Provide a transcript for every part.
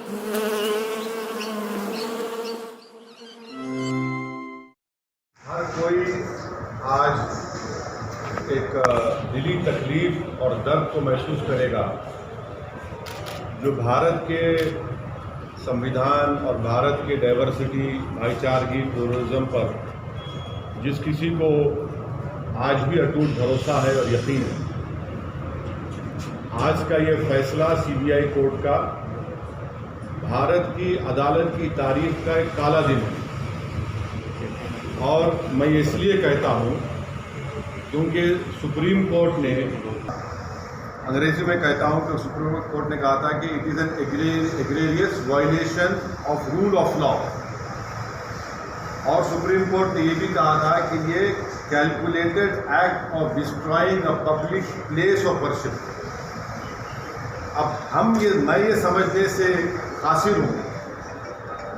हर कोई आज एक दिली तकलीफ और दर्द को महसूस करेगा जो भारत के संविधान और भारत के डाइवर्सिटी, भाईचारगी, प्लुरलिज्म पर जिस किसी को आज भी अटूट भरोसा है और यकीन है। आज का ये फैसला सीबीआई कोर्ट का भारत की अदालत की तारीख का एक काला दिन है। और मैं इसलिए कहता हूँ क्योंकि सुप्रीम कोर्ट ने, अंग्रेजी में कहता हूँ कि सुप्रीम कोर्ट ने कहा था कि it is an egregious violation of rule of law. और सुप्रीम कोर्ट ने ये भी कहा था कि ये calculated act of destroying a public place of worship. अब मैं ये समझने से कासिर हूँ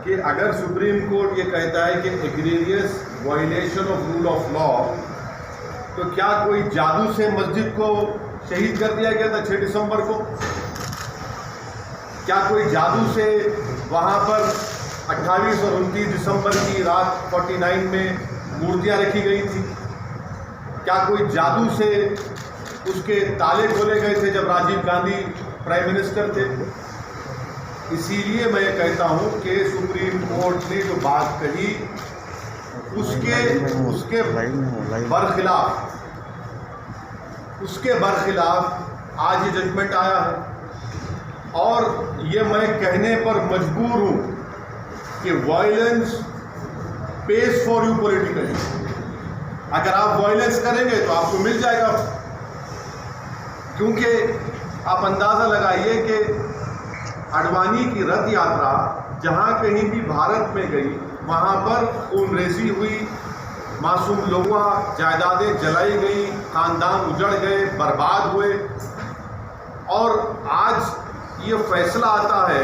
कि अगर सुप्रीम कोर्ट ये कहता है कि egregious violation of rule of law, तो क्या कोई जादू से मस्जिद को शहीद कर दिया गया था 6 दिसंबर को? क्या कोई जादू से वहाँ पर 28 और 29 दिसंबर की रात 49 में मूर्तियाँ रखी गई थी? क्या कोई जादू से उसके ताले खोले गए थे जब राजीव गांधी प्राइम मिनिस्टर थे? इसीलिए मैं कहता हूँ कि सुप्रीम कोर्ट ने जो बात कही उसके बरखिलाफ आज ये जजमेंट आया है। और ये मैं कहने पर मजबूर हूँ कि violence page for you politically. अगर आप वायलेंस करेंगे तो आपको मिल जाएगा, क्योंकि आप अंदाज़ा लगाइए कि अडवाणी की रथ यात्रा जहाँ कहीं भी भारत में गई वहाँ पर खूनरेज़ी हुई, मासूम लोगों, जायदादें जलाई गई, खानदान उजड़ गए, बर्बाद हुए। और आज ये फैसला आता है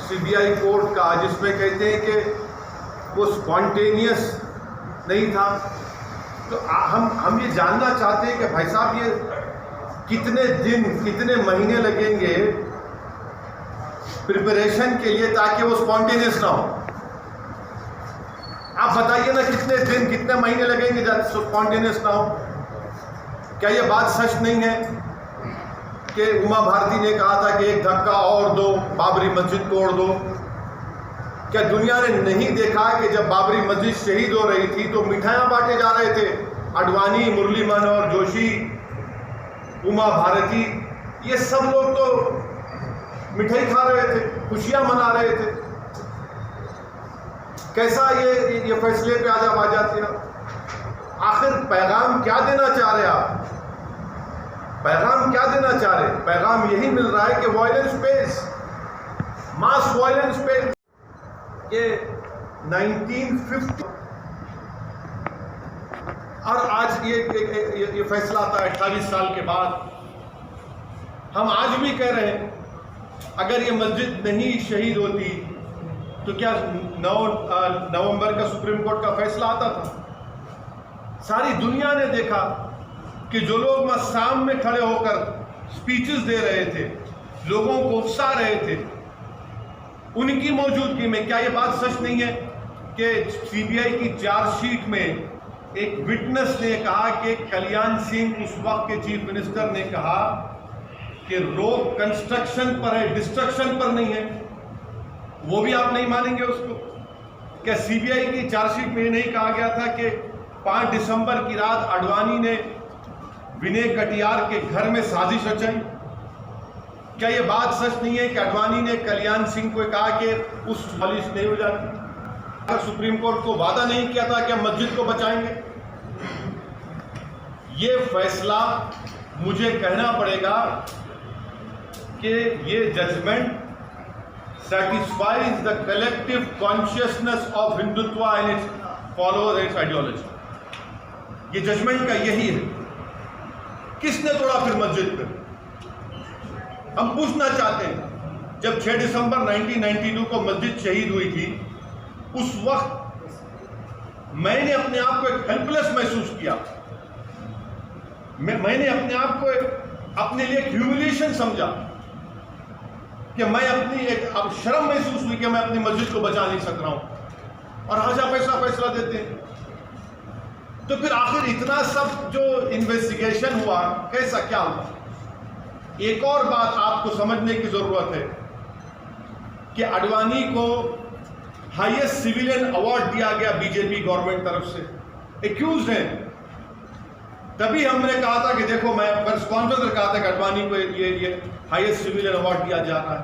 सीबीआई कोर्ट का जिसमें कहते हैं कि वो स्पॉन्टेनियस नहीं था। तो हम ये जानना चाहते हैं कि भाई साहब ये कितने दिन, कितने महीने लगेंगे प्रिपरेशन के लिए ताकि वो स्पॉन्टेनियस ना हो? आप बताइए ना, कितने दिन, कितने महीने लगेंगे जब स्पॉन्टेनियस ना हो? क्या ये बात सच नहीं है कि उमा भारती ने कहा था कि एक धक्का और दो, बाबरी मस्जिद तोड़ दो? क्या दुनिया ने नहीं देखा कि जब बाबरी मस्जिद शहीद हो रही थी तो मिठाइयाँ बांटे जा रहे थे? अडवाणी, मुरली मनोहर जोशी, उमा भारती, ये सब लोग तो मिठाई खा रहे थे, खुशियां मना रहे थे। कैसा ये फैसले पे आज आ जाते हैं? आखिर पैगाम क्या देना चाह रहे आप? पैगाम क्या देना चाह रहे? पैगाम यही मिल रहा है कि वायलेंस पेस, मास वायलेंस पेस। ये 1950 और आज ये फैसला आता है 28 साल के बाद। हम आज भी कह रहे हैं अगर ये मस्जिद नहीं शहीद होती तो क्या 9 नवंबर का सुप्रीम कोर्ट का फैसला आता था? सारी दुनिया ने देखा कि जो लोग मस्साम में खड़े होकर स्पीचेस दे रहे थे, लोगों को उकसा रहे थे, उनकी मौजूदगी में क्या ये बात सच नहीं है कि सीबीआई की चार्जशीट में एक विटनेस ने कहा कि कल्याण सिंह, उस वक्त के चीफ मिनिस्टर, ने कहा कि रोक कंस्ट्रक्शन पर है, डिस्ट्रक्शन पर नहीं है? वो भी आप नहीं मानेंगे उसको? क्या सीबीआई की चार्जशीट में नहीं कहा गया था कि 5 दिसंबर की रात अडवाणी ने विनय कटियार के घर में साजिश रचाई? क्या ये बात सच नहीं है कि अडवाणी ने कल्याण सिंह को कहा कि उस साजिश नहीं हो जाती? अगर सुप्रीम कोर्ट को वादा नहीं किया था कि हम मस्जिद को बचाएंगे? ये फैसला मुझे कहना पड़ेगा कि ये judgement satisfies the collective consciousness of Hindutva and its followers and its ideology. ये जजमेंट का यही है। किसने तोड़ा फिर मस्जिद पे? हम पूछना चाहते हैं, जब 6 दिसंबर 1992 को मस्जिद शहीद हुई थी, उस वक्त मैंने अपने आप को एक हेल्पलेस महसूस किया। मैंने अपने आप को अपने लिए ह्यूमिलिएशन समझा कि मैं अपनी अब शर्म महसूस हुई कि मैं अपनी मस्जिद को बचा नहीं सक रहा हूं, और आज आप ऐसा फैसला देते हैं। तो फिर आखिर इतना सब जो इन्वेस्टिगेशन हुआ, कैसा क्या हुआ? एक और बात आपको समझने की जरूरत है कि आडवाणी को हाईएस्ट सिविलियन अवार्ड दिया गया बीजेपी गवर्नमेंट तरफ से, एक्यूज हैं। तभी हमने कहा था कि देखो, मैं प्रेस कॉन्फ्रेंस में कहा था कि आडवाणी को ये हाईएस्ट सिविलियन अवार्ड दिया जा रहा है।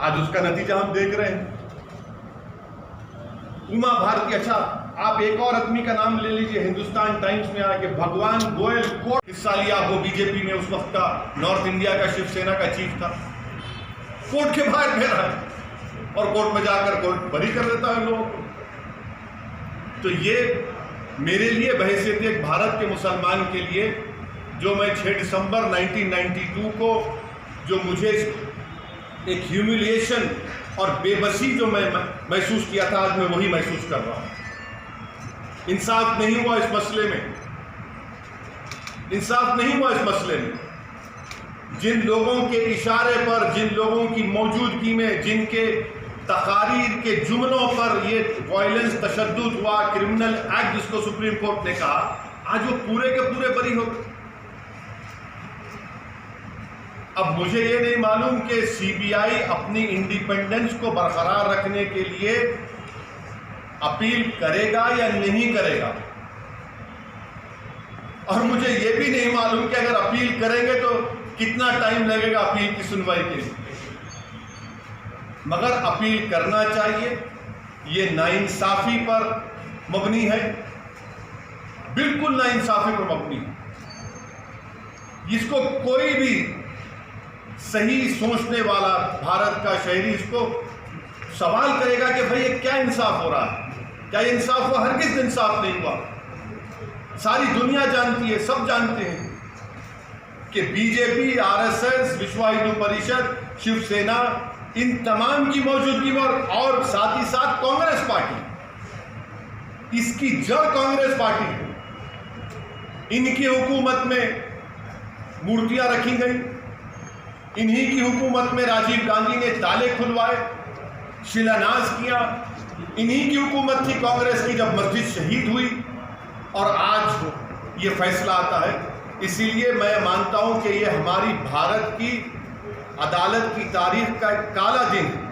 आज उसका नतीजा हम देख रहे हैं। उमा भारती, अच्छा आप एक और आदमी का नाम ले लीजिए, हिंदुस्तान टाइम्स में आया कि भगवान गोयल कोर्ट हिस्सा लिया, वो बीजेपी में उस वक्त का नॉर्थ इंडिया का शिवसेना का चीफ था, कोर्ट के बाहर कह रहा है और कोर्ट में जाकर कोर्ट बरी कर देता है लोगों को। तो ये मेरे लिए बहैसियत एक भारत के मुसलमान के लिए, जो मैं 6 दिसंबर 1992 को जो मुझे एक ह्यूमिलिएशन और बेबसी जो मैं महसूस किया था, आज मैं वही महसूस कर रहा हूं। इंसाफ नहीं हुआ इस मसले में, इंसाफ नहीं हुआ इस मसले में। जिन लोगों के इशारे पर, जिन लोगों की मौजूदगी में, जिनके तकारीर के जुमलों पर ये वायलेंस, तशद्दुद हुआ, क्रिमिनल एक्ट जिसको सुप्रीम कोर्ट ने कहा, आज वो पूरे के पूरे बरी हो गए। अब मुझे ये नहीं मालूम कि सीबीआई अपनी इंडिपेंडेंस को बरकरार रखने के लिए अपील करेगा या नहीं करेगा, और मुझे ये भी नहीं मालूम कि अगर अपील करेंगे तो कितना टाइम लगेगा अपील की सुनवाई के लिए। मगर अपील करना चाहिए। ये नाइंसाफी पर मबनी है, बिल्कुल नाइंसाफी पर मबनी है। इसको कोई भी सही सोचने वाला भारत का शहरी इसको सवाल करेगा कि भाई ये क्या इंसाफ हो रहा है, क्या ये इंसाफ हुआ? हरगिज़ इंसाफ नहीं हुआ। सारी दुनिया जानती है, सब जानते हैं कि बीजेपी, आरएसएस, विश्व हिंदू परिषद, शिवसेना, इन तमाम की मौजूदगी में और साथ ही साथ कांग्रेस पार्टी, इसकी जड़ कांग्रेस पार्टी है। इनकी हुकूमत में मूर्तियां रखी गई, इन्हीं की हुकूमत में राजीव गांधी ने ताले खुलवाए, शिलान्यास किया। इन्हीं की हुकूमत थी कांग्रेस की जब मस्जिद शहीद हुई, और आज ये फैसला आता है। इसीलिए मैं मानता हूं कि ये हमारी भारत की अदालत की तारीख का एक काला दिन है।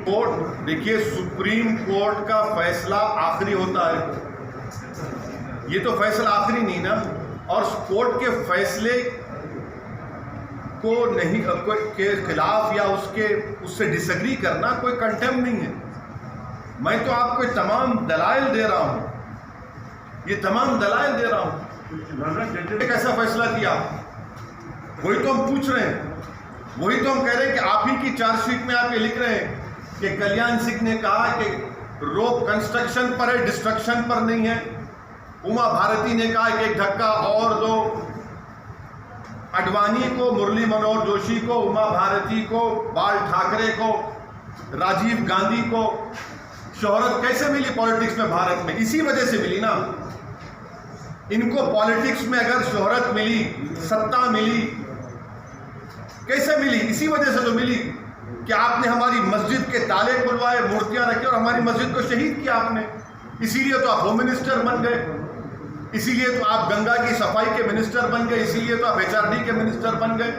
कोर्ट, देखिए, सुप्रीम कोर्ट का फैसला आखिरी होता है। ये तो फैसला आखिरी नहीं ना, और कोर्ट के फैसले को नहीं के खिलाफ या उससे डिसएग्री करना कोई कंटेम्प्ट नहीं है। मैं तो आपको तमाम दलाइल दे रहा हूं, ये तमाम दलाइल दे रहा हूं। एक ऐसा फैसला दिया, वही तो हम पूछ रहे हैं, वही तो हम कह रहे हैं कि आप ही की चार्जशीट में आप ये लिख रहे हैं कि कल्याण सिंह ने कहा कि रोक कंस्ट्रक्शन पर है, डिस्ट्रक्शन पर नहीं है। उमा भारती ने कहा कि एक धक्का और दो। आडवाणी को, मुरली मनोहर जोशी को, उमा भारती को, बाल ठाकरे को, राजीव गांधी को शोहरत कैसे मिली पॉलिटिक्स में भारत में? इसी वजह से मिली ना। इनको पॉलिटिक्स में अगर शोहरत मिली, सत्ता मिली, कैसे मिली? इसी वजह से तो मिली कि आपने हमारी मस्जिद के ताले खुलवाए, मूर्तियां रखी और हमारी मस्जिद को शहीद किया आपने। इसीलिए तो आप होम मिनिस्टर बन गए, इसीलिए तो आप गंगा की सफाई के मिनिस्टर बन गए, इसीलिए तो आप HRD के मिनिस्टर बन गए,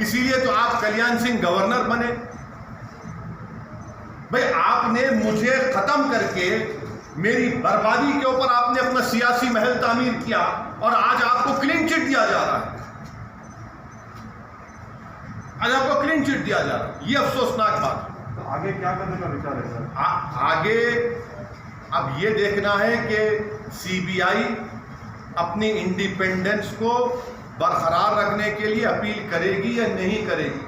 इसीलिए तो आप कल्याण सिंह गवर्नर बने। भाई, आपने मुझे खत्म करके मेरी बर्बादी के ऊपर आपने अपना सियासी महल तामीर किया, और आज आपको क्लीन चिट दिया जा रहा है। आज आपको क्लीन चिट दिया जा रहा है, ये अफसोसनाक बात है। तो आगे क्या करने का विचार है सर? आगे अब ये देखना है कि सीबीआई अपनी इंडिपेंडेंस को बरकरार रखने के लिए अपील करेगी या नहीं करेगी।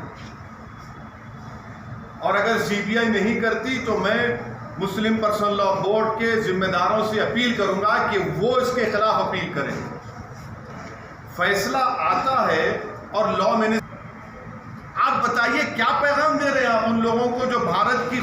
और अगर सीबीआई नहीं करती तो मैं मुस्लिम पर्सनल लॉ बोर्ड के जिम्मेदारों से अपील करूंगा कि वो इसके खिलाफ अपील करें। फैसला आता है और लॉ मिनिस्टर, आप बताइए क्या पैगाम दे रहे हैं आप उन लोगों को जो भारत की